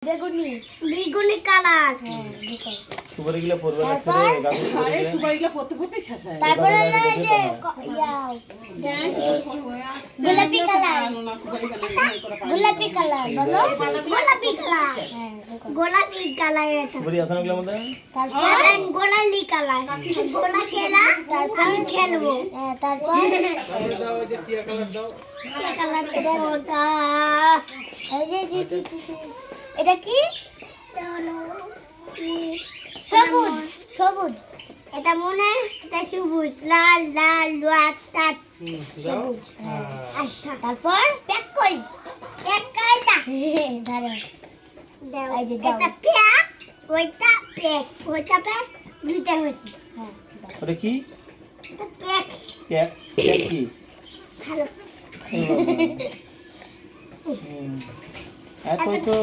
বেগুনি বেগুনি কালার। হ্যাঁ সুপারিগুলো পড়বে না ছেড়ে গাছে আরে সুপারিগুলো পড়তে পড়তে শেষ হয়। তারপরে এই যে গোলাপি কালার। গোলাপি কালার বলো গোলাপি কালার। হ্যাঁ গোলাপি কালার এটা সুপারি আছে না ওগুলোর মধ্যে? তারপর গোলাপি কালার গোলা খেলা তারপর খেলবো। হ্যাঁ তারপর দাও ওই যে টিয়া কালার দাও। টিয়া কালার এটা ওটা এই যে এটা কি সবুজ সবুজ এটা মনে এটা সবুজ লাল লাল লাল সবুজ। আচ্ছা তারপর প্যাক কই প্যাক কাইটা ধরো দাও এই যে এটা প্যাক ওইটা প্যাক দুইটা হয়েছে। হ্যাঁ ওটা কি? এটা প্যাক প্যাক প্যাক কি? ভালো এত তো